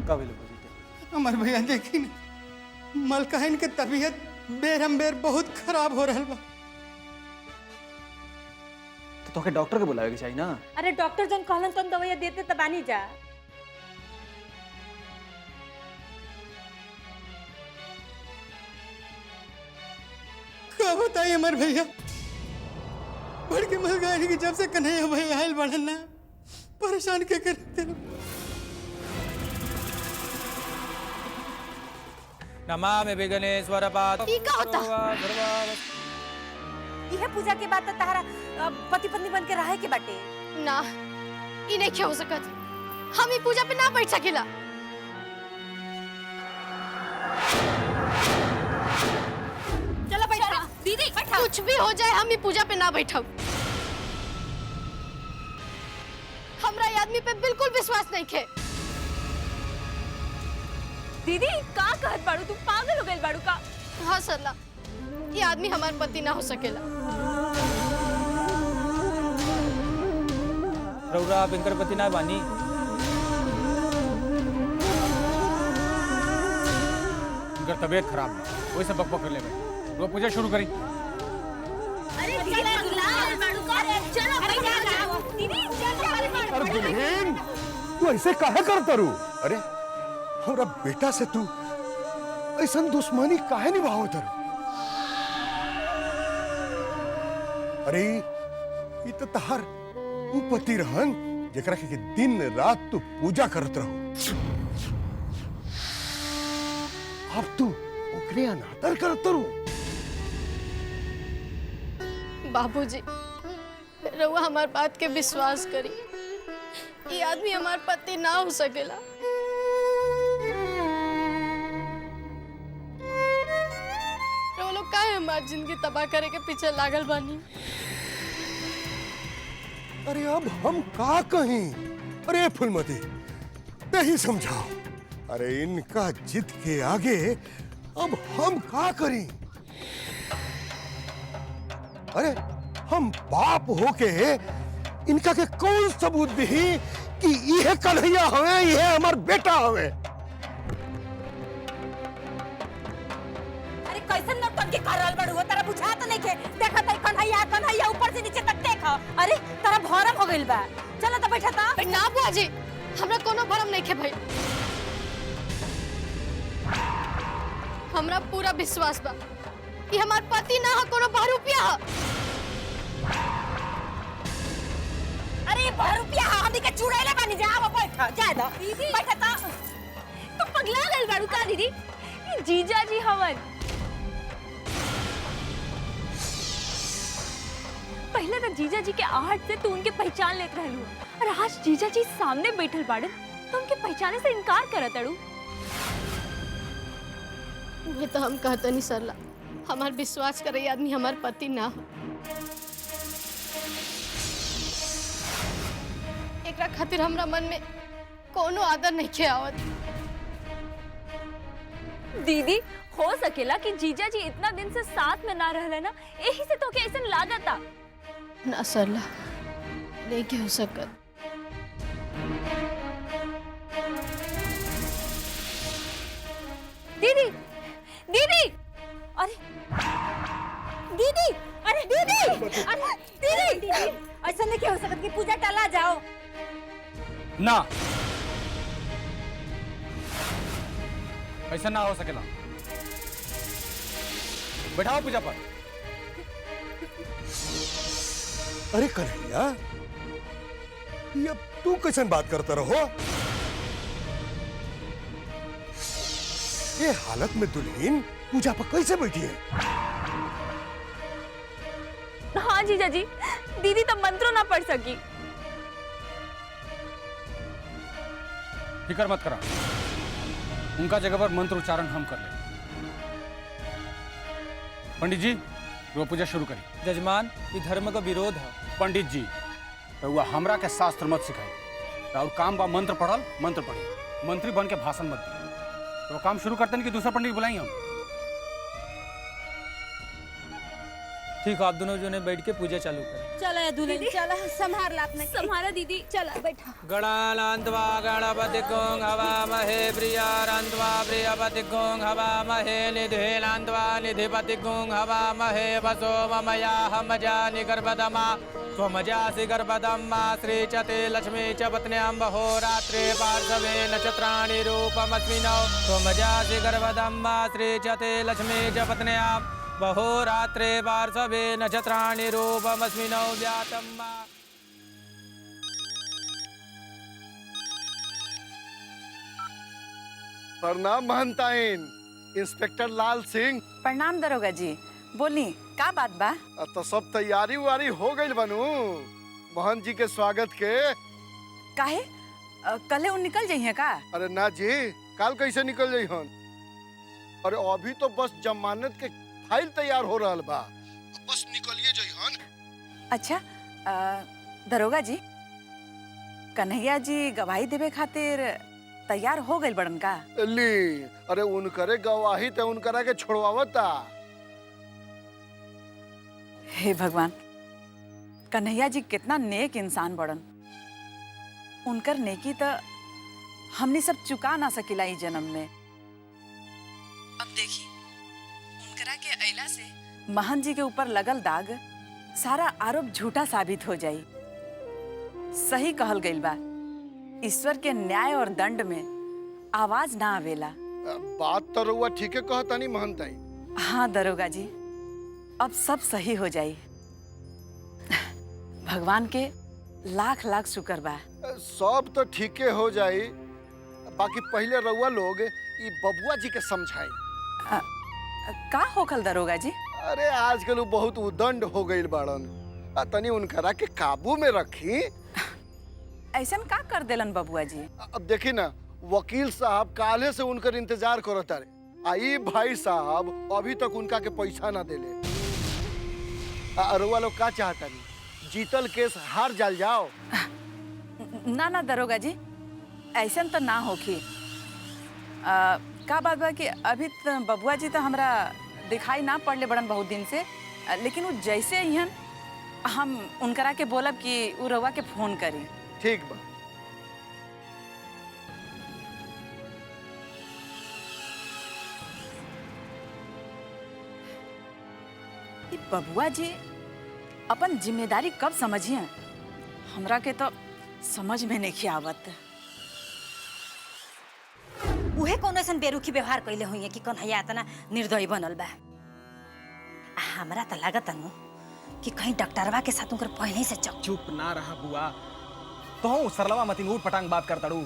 का भेल बाबूजी के? हमार भैया देखी न, मलकाइन के तबीयत बेरम-बेर बहुत खराब हो रहल बा। तो तोके डॉक्टर के बुलावे के चाहिए ना। अरे डॉक्टर जन कहलन तन दवाई देते त बानी जा। का बताइए हमार भैया, बढ़ के मलकाइन की जब से कन्हैया भैया आयल बढ़ल ना, परेशान के करते लोग। नमामि विघ्नेश्वर पाद। ई का होता? यह पूजा के बाद तहरा पति पत्नी बन के रहे के बाटे। ना, ई नहीं हो सकत। हम ई पूजा पे ना बैठ सकेला। चलो बैठा दीदी, बैठा। कुछ भी हो जाए हम ई पूजा पे ना बैठब। हमरा ये आदमी पे बिल्कुल विश्वास नहीं खे। दीदी का कहत बाड़ू, तू पागल हो गइल बाड़ू का? हाँ सरला, ये आदमी हमार पति ना हो सकेला। रउरा आप इनकर पति ना बानी। इनकर तबीयत खराब है, वही सब बकबक कर ले भाई। वो पूजा शुरू करी। अरे दीदी पागल बाड़ू का? चलो बैठा दीदी, चल। अरे दुल्हन, तू ऐसे काहे करता रू? अरे हमरा बेटा से तू ऐसा दुश्मनी काहे निभावत रू? अरे ये तो तहार ऊ पति रहन जेकरा के दिन रात तू पूजा करत रहो। अब तू ओकरे अनादर करत रू। बाबूजी, रउआ हमार बात के विश्वास करी। ये आदमी हमार पति ना हो सकेला। रउआ लोग काहे हमार जिंदगी तबाह करे के पीछे लागल बानी? अरे अब हम का कहीं? अरे फुलमती, नहीं समझाओ। अरे इनका जिद के आगे अब हम का करें? अरे हम बाप होके इनका के कौन सबूत दी कि यह कन्हैया हवे, यह हमार बेटा हवे? अरे कैसन नौटंकी कर रहल बाड़ू? तारा बुझा तो नहीं के? देखा त कन्हैया कन्हैया ऊपर से नीचे तक देखा। अरे तारा भरम हो गइल बा। चलो त बैठा त। ना बुआजी, हमरा कोनो भरम नहीं खे भाई। हमरा पूरा विश्वास बा कि हमार पति ना हो, कोनो बहरूपिया हो। अरे बहरूपिया हमनी के चुड़ैले बानी जा। अब बैठा जा द दीदी, बैठा त। तू पगला गइल बाड़ू का दीदी? ई जीजा जी हवन। पहले तो जीजा जी के आहट से तू उनके पहचान लेत रहलू, और आज जीजा जी सामने बैठल बाड़न तो उनके पहचाने से इनकार करत अड़ू। ये तो हम कहते नहीं सरला, हमार विश्वास करे ये आदमी हमार पति ना हो। एकरा खातिर हमरा मन में कोनो आदर नहीं खे आवत। दीदी हो सकेला कि जीजा जी इतना दिन से साथ में ना रहले ना, यही से तो के ऐसन लागता। ना सरला, नहीं के हो सकत। दीदी दीदी, अरे दीदी, अरे दीदी, अरे दीदी, ऐसा नहीं हो सकता कि पूजा टाला जाओ। ना, ऐसा ना हो सकेला। बैठाओ पूजा पर। अरे कन्हैया, ये अब तू कैसन बात करता रहो? ये हालत में दुल्हन पूजा पर कैसे बैठी है? हाँ जीजा जी, दीदी तो मंत्रों ना पढ़ सकी। फिक्र मत करा, उनका जगह पर मंत्र उच्चारण हम कर लेंगे। पंडित जी, वो पूजा शुरू करी। जजमान, ये धर्म का विरोध है। पंडित जी, तो हमरा के शास्त्र मत सिखाई। और काम बा मंत्र पढ़ल, मंत्र पढ़ी। मंत्री बन के भाषण मत दी। तो काम शुरू करते हैं कि दूसरा पंडित बुलाएं हम? ठीक आप दोनों जो ने बैठ के पूजा चालू करें। चला दुल्हन चला संभार ला अपने संभारा दीदी चला बैठा गणानान्त्वा गणपतिगुं हवामहे प्रियारान्त्वा प्रियपतिगुं हवामहे निधिनान्त्वा निधिपतिगुं हवामहे वसो ममया हमजानि गर्भदमा त्वमजासि गर्भदम्मा श्रीचते लक्ष्मी च पत्न्यां बहोरात्रे पार्श्वे नक्षत्राणि रूपमस्मिनौ त्वमजासि गर्भदम्मा श्रीचते लक्ष्मी च पत्न्यां बहोरात्रे पार्श्वे नक्षत्राणि रूपमस्मिनौ व्यातम्मा। प्रणाम महंताइन इंस्पेक्टर लाल सिंह। प्रणाम दरोगा जी, बोली का बात बा? तो सब तैयारी उयारी हो गई बनू मोहन जी के स्वागत के। काहे कल उन निकल जाइए का? अरे ना जी, कल कैसे निकल जाई हन? अरे अभी तो बस जमानत के फाइल तैयार हो रहा बा, बस निकलिए जाई हन। अच्छा दरोगा जी, कन्हैया जी गवाही देवे खातिर तैयार हो गई बड़न का? ली, अरे उनकरे गवाही ते उनकरा के छोड़वावता। हे भगवान, कन्हैया जी कितना नेक इंसान बड़न। उनकर नेकी तो हमने सब चुका ना सकिला ई जन्म में। अब देखी उनकरा के अइला से महन जी के ऊपर लगल दाग सारा आरोप झूठा साबित हो जाई। सही कहल गइल बा, ईश्वर के न्याय और दंड में आवाज ना आवेला। बात तो रउआ ठीके कहतानी महंताई। हाँ दरोगा जी, अब सब सही हो जाई। भगवान के लाख लाख शुक्र बा। सब तो ठीके हो जाई, बाकी पहले रउआ लोग ई बबुआ जी के समझाई। का होखल दरोगा जी? अरे आजकल वो बहुत उदंड हो गई बाड़न, तनी उनकरा के काबू में रखी। ऐसन का कर देलन बबुआ जी? अब देखी ना, वकील साहब काले से उनकर इंतजार करत तारे, आई भाई साहब अभी तक उनका के पैसा ना देले। रउआ लोग का चाहता नहीं, जीतल केस हार जाल जाओ? ना ना दरोगा जी, ऐसन तो ना होखी। का बात बा कि अभी बबुआ जी तो हमरा दिखाई ना पड़ले बड़न बहुत दिन से, लेकिन वो जैसे ही हम उनकरा के बोलब कि वो रउआ के फोन करी। ठीक बा। बबुआ जी अपन जिम्मेदारी कब समझिए? हमरा के तो समझ में नहीं आवत। उहे कौन ऐसा बेरुखी व्यवहार कैले हुई कि कन्हैया इतना निर्दयी बनल बा। हमरा तो लागत नु कि कहीं डॉक्टरवा के साथ उनकर पहले से चुप ना रहा बुआ, तो सरलवा मती ऊट पटांग बात कर तड़ू।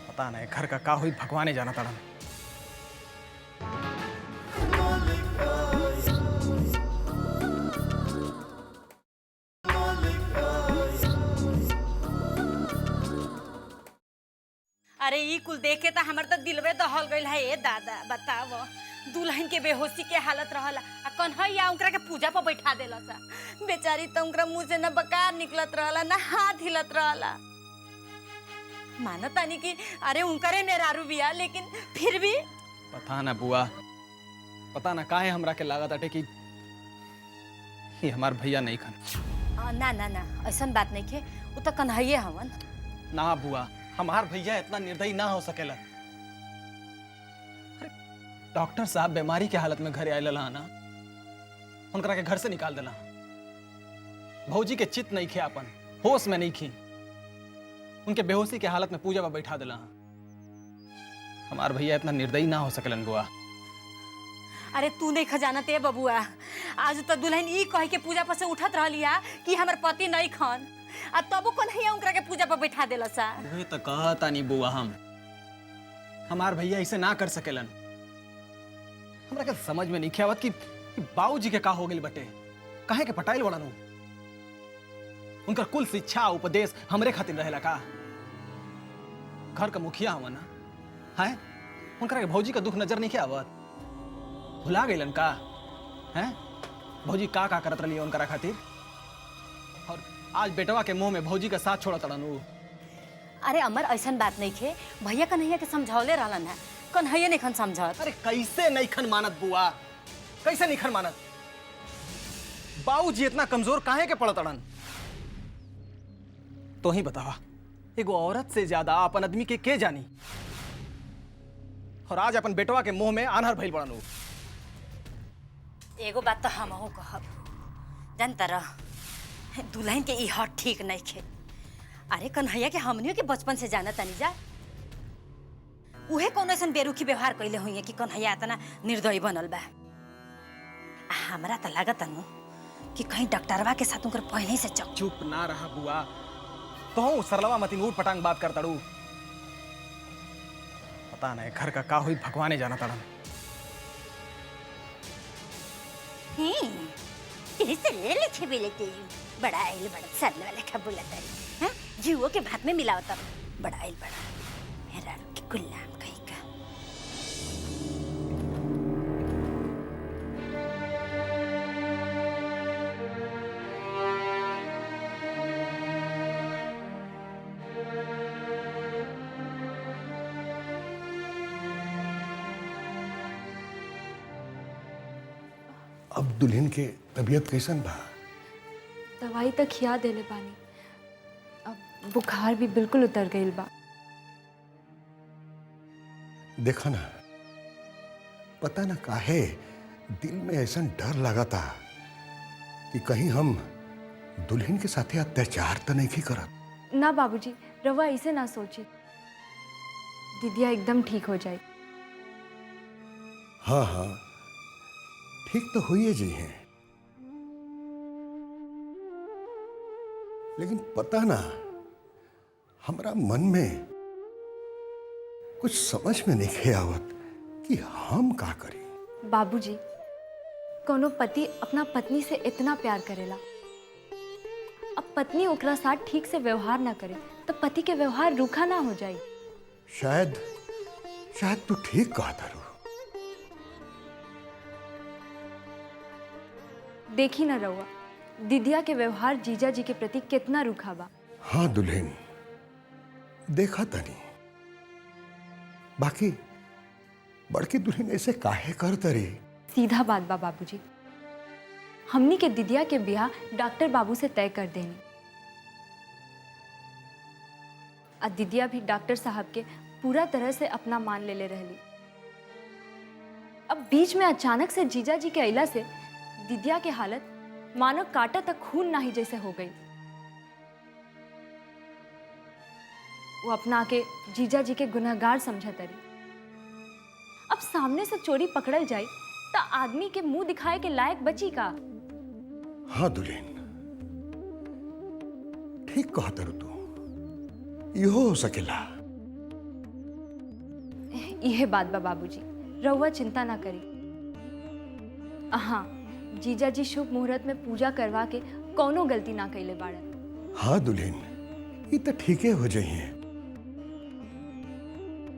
पता नहीं घर का का हुई, भगवाने जाना तड़न। अरे ई कुल देखे तो हमर तो दिलवे दहल गइल है। ए दादा बताओ, दुल्हन के बेहोशी के हालत रहला आ कन्हैया उनकरा के पूजा पर बैठा देला सा। बेचारी तो उनकरा मुंह से न बकार निकलत रहला न हाथ हिलत रहला। मानो तानी कि अरे उनकरे मेहरारू बिया, लेकिन फिर भी पता ना बुआ, पता ना काहे हमरा के लागत अटे कि ये हमार भैया नहीं खन। ना ना ना ऐसन बात नहीं के, वो तो कन्हैया हवन। ना बुआ, हमार भैया इतना निर्दयी ना हो सकेला। डॉक्टर साहब बीमारी के हालत में घरे आए ना, उनकरा के घर से निकाल देला। भौजी के चित नहीं खे, अपन होश में नहीं खी, उनके बेहोशी के हालत में पूजा में बैठा देला। हमार भैया इतना निर्दयी ना हो सकेलन बुआ। अरे तू नहीं खजानत है बबुआ, आज तो दुल्हन ई कह के पूजा पर से उठत रहलिया कि हमर पति नहीं खन, आ तबो कन्हैया उनकरा के पूजा पर बैठा देला सा। वही तो कहता नहीं बुआ, हमार भैया इसे ना कर सकेलन। हमरा के समझ में नहीं आवत कि बाबूजी के का हो गइल बटे, काहे के पटाइल बड़ानु। उनकर कुल शिक्षा उपदेश हमरे खातिर रहेला का? घर का मुखिया हवन ना, हैं? उनकरा के भौजी का दुख नजर नहीं आवत? भुला गइलन का? हैं? भौजी का करत रही उनकरा खातिर, और आज बेटवा के मुंह में भौजी का साथ छोड़ा तड़नु। अरे अमर ऐसन बात नहीं खे, भैया कन्हैया के समझौले रहलन है, कन्हैया नहीं खन समझत। अरे कैसे नहीं खन मानत बुआ, कैसे नहीं खन मानत? बाबूजी इतना कमजोर काहे के पड़त अड़न? तो ही बतावा, एगो औरत से ज्यादा अपन आदमी के जानी? और आज अपन बेटवा के मुंह में आनहर भइल बड़न। एगो बात तो हमहू कहब, जानता रह, दुल्हन के ई हट ठीक नहीं खे। अरे कन्हैया के हमनियों के बचपन से जाना तनी जा, उहे कौन ऐसा बेरुखी व्यवहार कैले हुई कि कन्हैया इतना निर्दयी बनल बा। हमरा तो लागत नु कि कहीं डॉक्टरवा के साथ उनकर पहले से चुप ना रहा बुआ, तो सरलवा मतीन ऊट पटांग बात कर तड़ू। पता नहीं घर का का हुई, भगवाने जाना तड़न। इसलिए लिखे भी लेते बड़ा आइल बड़ा सरल वाला का बोलता है, जीवो के भात में मिलावता बड़ा आइल बड़ा मेरा के गुलाम कहीं का। अब दुल्हन के तबीयत कैसन बा? दवाई तक खिया देले बानी, अब बुखार भी बिल्कुल उतर गईल बा। देखा ना, पता ना काहे दिल में ऐसा डर लगा था कि कहीं हम दुल्हन के साथे अत्याचार तो नहीं करत। ना बाबूजी, रवा ऐसे ना सोची, दीदिया एकदम ठीक हो जाए। हाँ हाँ, ठीक तो हुई जी हैं, लेकिन पता ना हमारा मन में कुछ समझ में नहीं आवत कि हम का करी। बाबूजी, कोनो पति अपना पत्नी से इतना प्यार करेला, अब पत्नी ओकरा साथ ठीक से व्यवहार ना करे तो पति के व्यवहार रूखा ना हो जाए। शायद तू ठीक कहा था। देखी ना रउआ, दीदिया के व्यवहार जीजा जी के प्रति कितना रूखा बा। हाँ दुल्हन, देखा तनी, बाकी बड़की दुल्हन ऐसे काहे कर तरी? सीधा बात बा बाबूजी, हमनी के दीदिया के ब्याह डॉक्टर बाबू से तय कर देनी, और दीदिया भी डॉक्टर साहब के पूरा तरह से अपना मान ले रहली। अब बीच में अचानक से जीजा जी के अइला से दीदिया के हालत मानो काटा तक खून नाही जैसे हो गई। वो अपना के जीजा जी के गुनहगार समझत रही। अब सामने से चोरी पकड़ल जाए तो आदमी के मुंह दिखाए के लायक बची का? हाँ दुल्हन, ठीक कहा तरु तू, इहो हो सकेला। यह बात बा बाबूजी, रउआ चिंता ना करी। हाँ, जीजा जी शुभ मुहूर्त में पूजा करवा के कौनो गलती ना कैले बाड़न। हाँ दुल्हन, ये तो ठीक हो जाइए,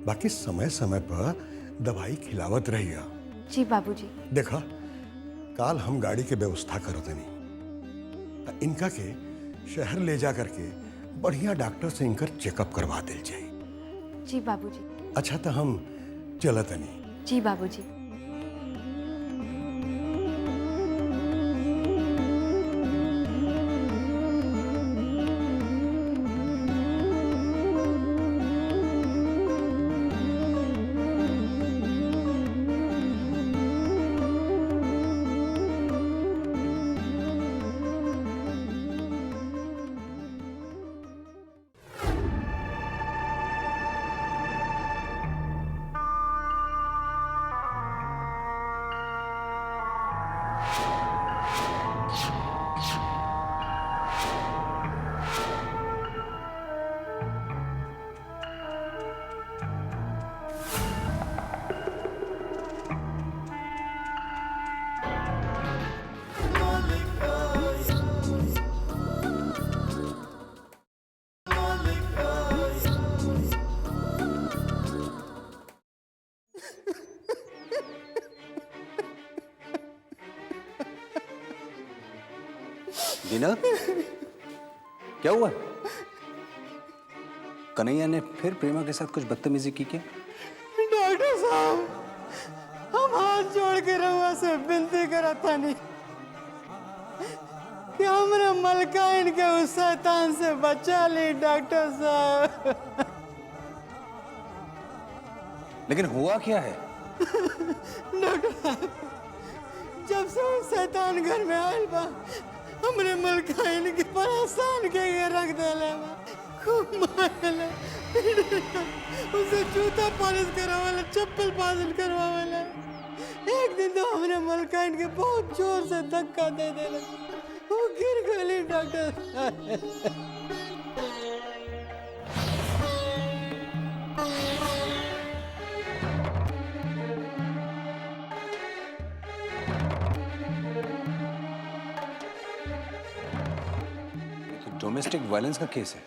बाकी समय समय पर दवाई खिलावत रहिए। जी बाबूजी। देखा, काल हम गाड़ी के व्यवस्था करत नहीं, इनका के शहर ले जा करके बढ़िया डॉक्टर से इनकर चेकअप करवा दिल जाए। जी बाबूजी। अच्छा तो हम चलत नहीं। जी बाबूजी। दीना, क्या हुआ? कन्हैया ने फिर प्रेमा के साथ कुछ बदतमीजी की क्या? डॉक्टर साहब, हम हाथ जोड़ के रहुआ से विनती करता नहीं, कि हमरा मलकाइन के उस शैतान से बचा ली डॉक्टर साहब। लेकिन हुआ क्या है? डॉक्टर साहब, जब से वो शैतान घर में आयल बा हमरे मलकाइन के परेशान के रख देले बा, खूब मारेला, उसे जूता पॉलिश करवाला, चप्पल पॉलिश करवाला। एक दिन तो हमरे मलकाइन के बहुत जोर से धक्का दे देला, वो गिर गई डॉक्टर साहब। डोमेस्टिक वायलेंस का केस है।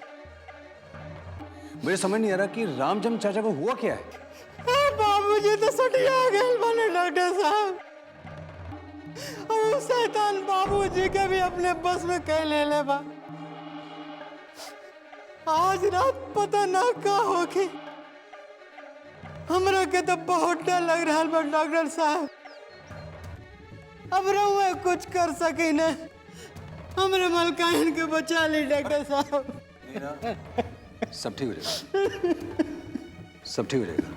मुझे समझ नहीं आ रहा कि रामजम चाचा को हुआ क्या है। बाबूजी तो सटिया गए बने डॉक्टर साहब, और शैतान बाबूजी के भी अपने बस में कह ले बा। आज रात पता ना का होगी, हमरा के तो बहुत डर लग रहा बा डॉक्टर साहब। अब रहुए कुछ कर सकी न, हमरे मलकाइन के बचा ली डॉक्टर साहब। सब ठीक हो जाएगा, सब ठीक हो जाएगा।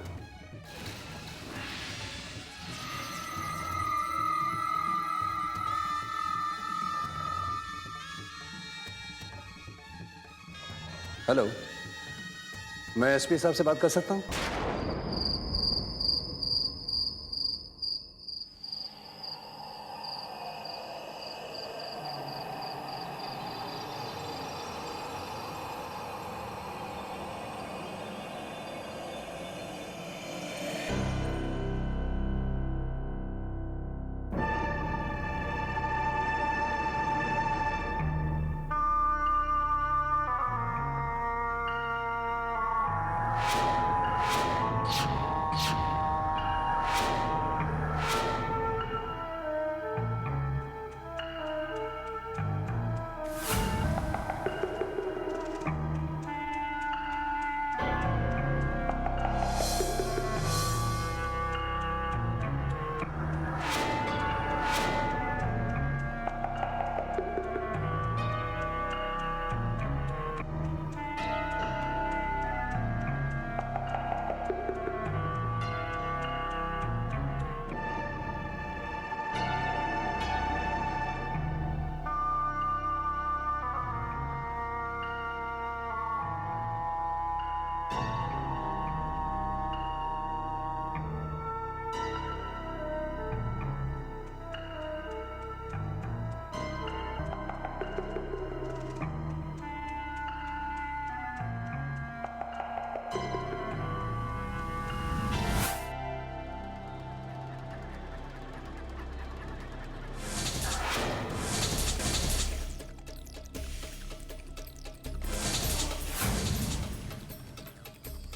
हेलो, मैं एसपी साहब से बात कर सकता हूं?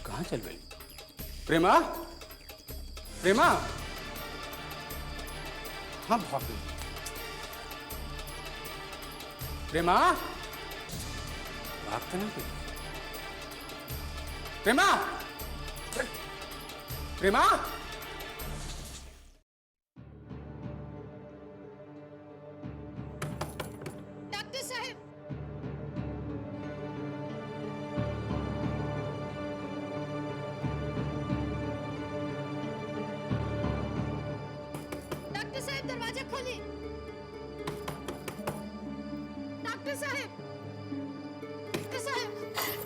कहाँ चल गई? प्रेमा, प्रेमा, हाँ भाग गई। प्रेमा, भागते ना गई। प्रेमा, प्रेमा, डॉक्टर साहब, डॉक्टर साहब दरवाजा खोलिए। डॉक्टर साहब,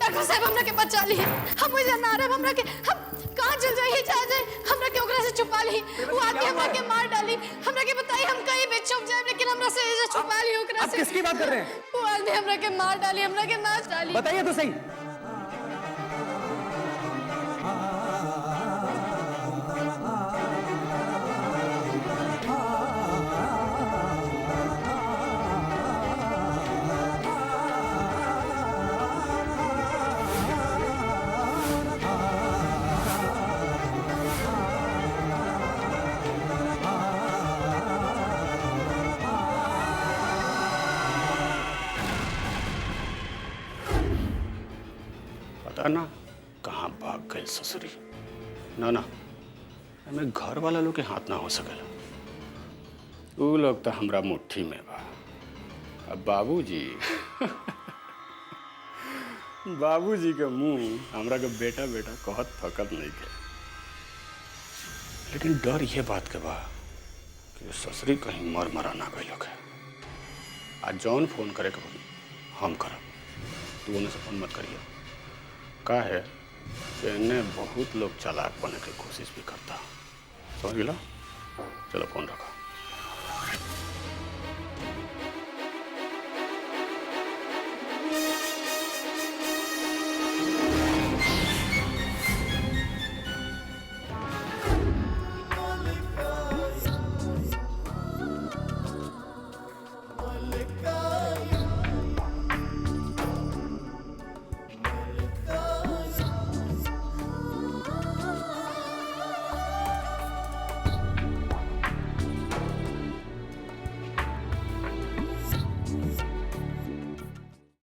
डॉक्टर साहब हमरा के बचा ली, हम मुझे ना रहे, हमरा के हम कहाँ चल जाइए, जा जाए, हमरा के ओकरा से छुपा ली, वो आदमी हमरा के मार डाली, हमरा के बताई हम कहीं भी छुप जाए, लेकिन हमरा से ऐसे छुपा ली ओकरा से। आप किसकी बात कर रहे हैं? वो आदमी हमरा के मार डाली, हमरा के नाच डाली। बताइए तो सही। पता ना कहाँ भाग गए ससुरी। ना ना, हमें घर वाला लोग के हाथ ना हो सकेला। वो लोग तो हमरा मुट्ठी में बा। अब बाबूजी बाबूजी के मुंह हमरा के बेटा बेटा कहत थकत नहीं के, लेकिन डर ये बात के बा कि ससुरी कहीं मर मरा ना गई लोग है। आज जौन फोन करे के बोली हम करब, तू उन्हें से फोन मत करिए। का है कि इन्हें बहुत लोग चालाक बनने की कोशिश भी करता, समझ गिला। चलो फोन रखो।